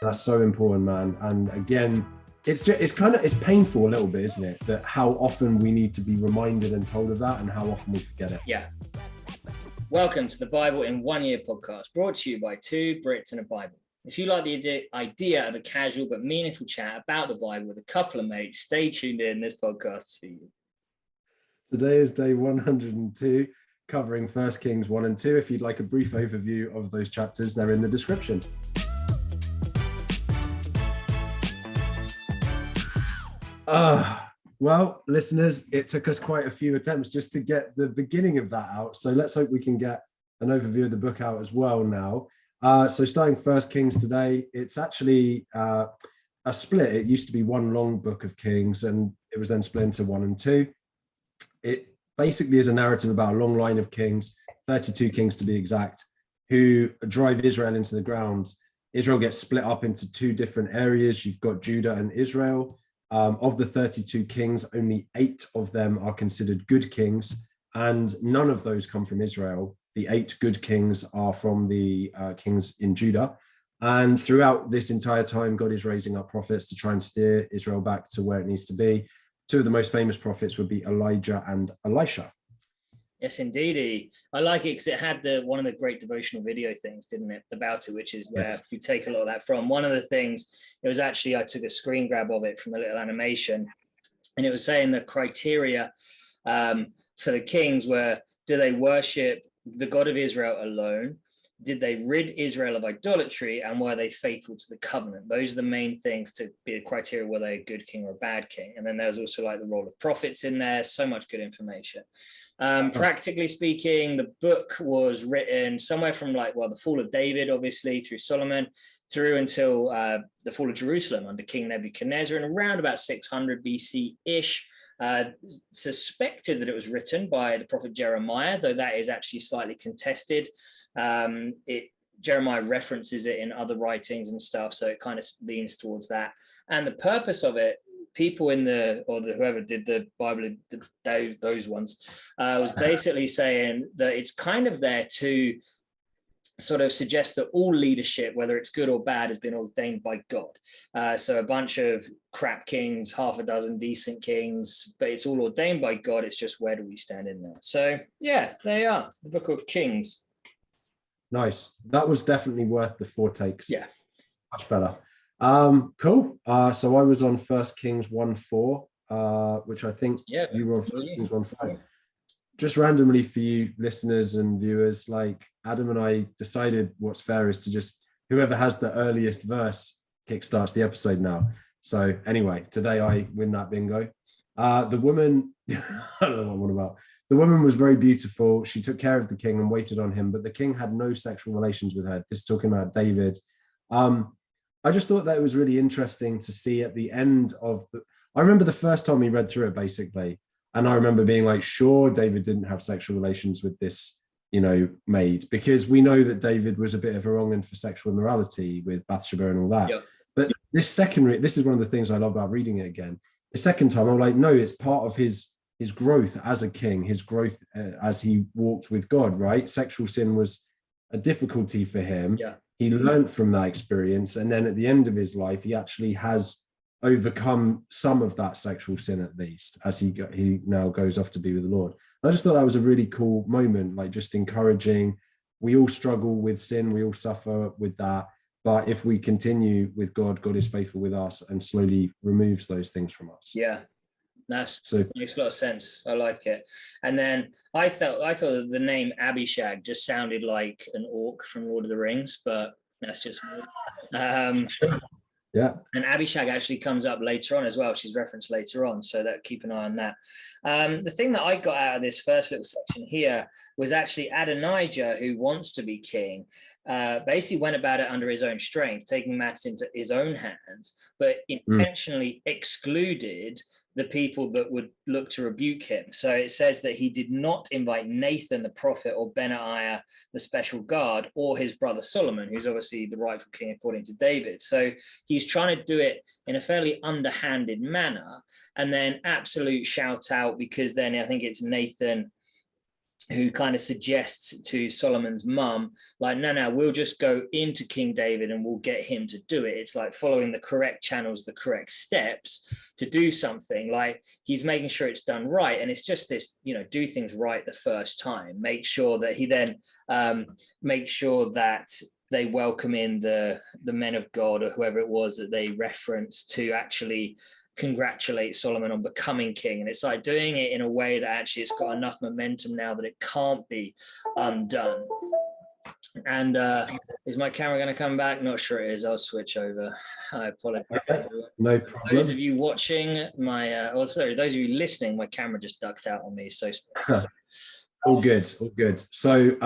That's so important, man. And again, it's painful a little bit, isn't it? That how often we need to be reminded and told of that, and how often we forget it. Yeah. Welcome to the Bible in 1 Year podcast, brought to you by two Brits and a Bible. If you like the idea of a casual but meaningful chat about the Bible with a couple of mates, stay tuned in. This podcast to you. Today is day 102, covering 1 Kings 1 and 2. If you'd like a brief overview of those chapters, they're in the description. Well, listeners, it took us quite a few attempts just to get the beginning of that out. So let's hope we can get an overview of the book out as well now. So starting 1 Kings today, it's actually a split. It used to be one long book of Kings, and it was then split into 1 and 2. It basically is a narrative about a long line of kings, 32 kings to be exact, who drive Israel into the ground. Israel gets split up into two different areas. You've got Judah and Israel. Of the 32 kings, only 8 of them are considered good kings, and none of those come from Israel. The 8 good kings are from the kings in Judah. And throughout this entire time, God is raising up prophets to try and steer Israel back to where it needs to be. 2 of the most famous prophets would be Elijah and Elisha. Yes, indeed. I like it because it had one of the great devotional video things, didn't it, about it, which is where you take a lot of that from. One of the things, it was actually, I took a screen grab of it from a little animation, and it was saying the criteria for the kings were, do they worship the God of Israel alone? Did they rid Israel of idolatry, and were they faithful to the covenant? Those are the main things to be a criteria, whether they're a good king or a bad king. And then there's also like the role of prophets in there. So much good information. Practically speaking, the book was written somewhere from the fall of David, obviously, through Solomon, through until the fall of Jerusalem under King Nebuchadnezzar, and around about 600 BC-ish. Suspected that it was written by the prophet Jeremiah, though that is actually slightly contested. Jeremiah references it in other writings and stuff, so it kind of leans towards that. And the purpose of it, people whoever did the Bible, those ones, was basically saying that it's kind of there to sort of suggest that all leadership, whether it's good or bad, has been ordained by God. So a bunch of crap kings, half a dozen decent kings, but it's all ordained by God. It's just, where do we stand in there? So yeah, there you are, the book of Kings. Nice. That was definitely worth the 4 takes. Yeah. Much better. Cool. So I was on 1 Kings 1:4, which I think you were on 1 Kings 1:5. Just randomly for you listeners and viewers, like Adam and I decided what's fair is to just, whoever has the earliest verse kickstarts the episode now. So anyway, today I win that bingo. The woman, I don't know what I'm on about. The woman was very beautiful. She took care of the king and waited on him, but the king had no sexual relations with her. This is talking about David. I just thought that it was really interesting to see at the end of I remember the first time we read through it, basically, and I remember being like, sure, David didn't have sexual relations with this, maid, because we know that David was a bit of a wrong and for sexual immorality with Bathsheba and all that. Yeah. But this is one of the things I love about reading it again. The second time, I'm like, no, it's part of his growth as a king, his growth as he walked with God, right? Sexual sin was a difficulty for him. Yeah. He learned from that experience. And then at the end of his life, he actually has overcome some of that sexual sin, at least, as he now goes off to be with the Lord. And I just thought that was a really cool moment, like just encouraging. We all struggle with sin. We all suffer with that. But if we continue with God, God is faithful with us and slowly removes those things from us. Yeah, makes a lot of sense. I like it. And then I thought that the name Abishag just sounded like an orc from Lord of the Rings, but that's just me. Yeah. And Abishag actually comes up later on as well. She's referenced later on, so that keep an eye on that. The thing that I got out of this first little section here was actually Adonijah, who wants to be king, basically went about it under his own strength, taking matters into his own hands, but intentionally excluded the people that would look to rebuke him. So it says that he did not invite Nathan the prophet or Benaiah the special guard or his brother Solomon, who's obviously the rightful king according to David. So he's trying to do it in a fairly underhanded manner, and then absolute shout out, because then I think it's Nathan who kind of suggests to Solomon's mum, like, no, we'll just go into King David and we'll get him to do it. It's like following the correct channels, the correct steps to do something. Like, he's making sure it's done right. And it's just this, do things right the first time. Make sure that he then make sure that they welcome in the men of God or whoever it was that they referenced to actually congratulate Solomon on becoming king. And it's like doing it in a way that actually it's got enough momentum now that it can't be undone. And is my camera going to come back? Not sure it is. I'll switch over. I apologize. Okay, no problem. Those of you watching those of you listening, my camera just ducked out on me. So all good. So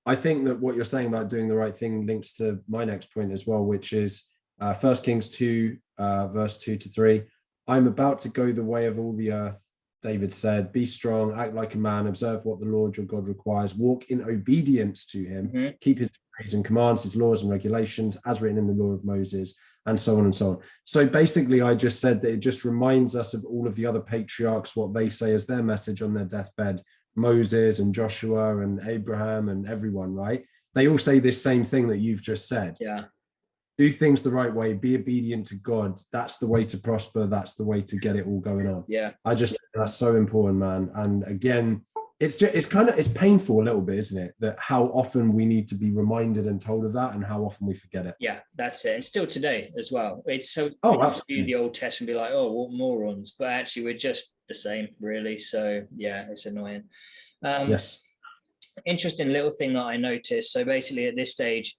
I think that what you're saying about doing the right thing links to my next point as well, which is 1 Kings 2, verse 2-3. I'm about to go the way of all the earth, David said. Be strong, act like a man, observe what the Lord your God requires, walk in obedience to him, keep his decrees and commands, his laws and regulations, as written in the law of Moses, and so on and so on. So basically, I just said that it just reminds us of all of the other patriarchs, what they say as their message on their deathbed. Moses and Joshua and Abraham and everyone, right? They all say this same thing that you've just said. Yeah. Do things the right way, be obedient to God. That's the way to prosper. That's the way to get it all going on. Yeah. I just think that's so important, man. And again, it's painful a little bit, isn't it? That how often we need to be reminded and told of that and how often we forget it. Yeah, that's it. And still today as well. It's so to view the Old Testament and be like, oh, what morons. But actually we're just the same, really. So yeah, it's annoying. Yes. Interesting little thing that I noticed. So basically at this stage,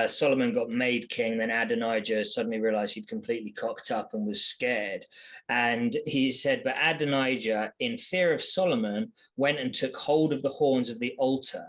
Solomon got made king, then Adonijah suddenly realized he'd completely cocked up and was scared. And he said, but Adonijah, in fear of Solomon, went and took hold of the horns of the altar.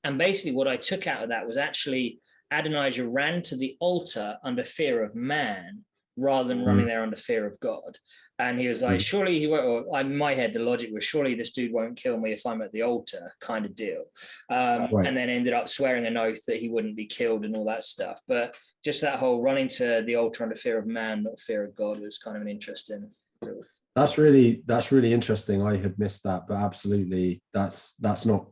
And basically what I took out of that was actually Adonijah ran to the altar under fear of man rather than running there under fear of God. And he was like, surely he won't, or in my head, the logic was, surely this dude won't kill me if I'm at the altar, kind of deal. And then ended up swearing an oath that he wouldn't be killed and all that stuff. But just that whole running to the altar under fear of man, not fear of God, was kind of an interesting. That's really interesting. I had missed that, but absolutely, that's not,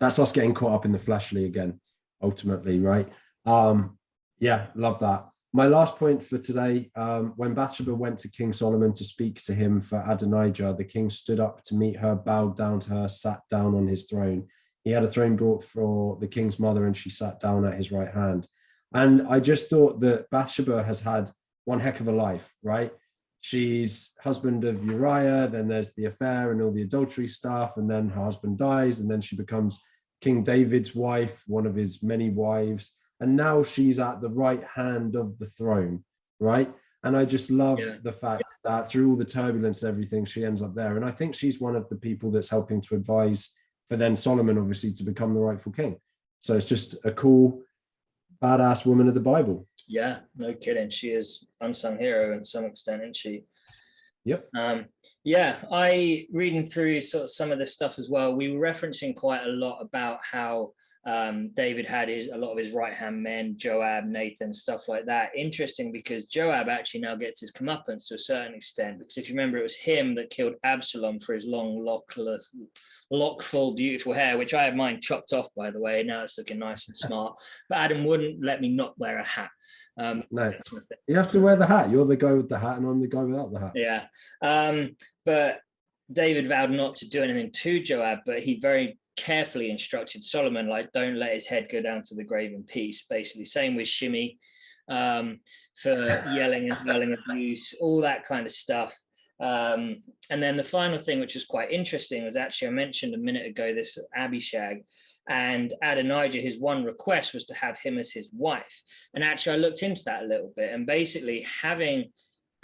that's us getting caught up in the fleshly again, ultimately, right? Yeah, love that. My last point for today, when Bathsheba went to King Solomon to speak to him for Adonijah, the king stood up to meet her, bowed down to her, sat down on his throne. He had a throne brought for the king's mother, and she sat down at his right hand. And I just thought that Bathsheba has had one heck of a life, right? She's husband of Uriah, then there's the affair and all the adultery stuff, and then her husband dies, and then she becomes King David's wife, one of his many wives. And now she's at the right hand of the throne, right? And I just love the fact that through all the turbulence and everything, she ends up there. And I think she's one of the people that's helping to advise for then Solomon, obviously, to become the rightful king. So it's just a cool, badass woman of the Bible. Yeah, no kidding. She is unsung hero in some extent, isn't she? Yep. I reading through sort of some of this stuff as well. We were referencing quite a lot about how David had a lot of his right-hand men, Joab, Nathan, stuff like that. Interesting, because Joab actually now gets his comeuppance to a certain extent, because if you remember, it was him that killed Absalom for his long, lockful, beautiful hair, which I had mine chopped off, by the way. Now it's looking nice and smart. But Adam wouldn't let me not wear a hat. No, you have to wear the hat. You're the guy with the hat, and I'm the guy without the hat. Yeah. But David vowed not to do anything to Joab, but he very carefully instructed Solomon, like, don't let his head go down to the grave in peace. Basically, same with Shimei, for yelling and yelling abuse, all that kind of stuff. And then the final thing, which was quite interesting, was actually, I mentioned a minute ago, this Abishag, and Adonijah, his one request was to have him as his wife. And actually, I looked into that a little bit, and basically having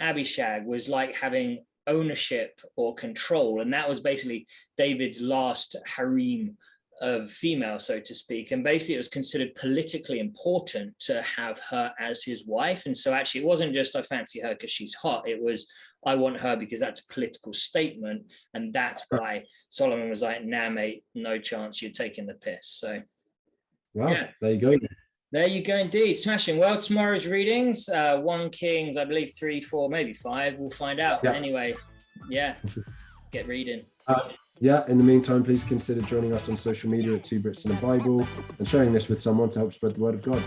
Abishag was like having ownership or control, and that was basically David's last harem of female, so to speak. And basically it was considered politically important to have her as his wife. And so actually it wasn't just I fancy her because she's hot, it was I want her because that's a political statement. And that's why Solomon was like, nah mate, no chance, you're taking the piss. So there you go. There you go, indeed. Smashing. Well, tomorrow's readings, 1 Kings, I believe 3, 4, maybe 5. We'll find out. Anyway, get reading. Yeah, in the meantime, please consider joining us on social media at 2 Brits and a Bible and sharing this with someone to help spread the word of God.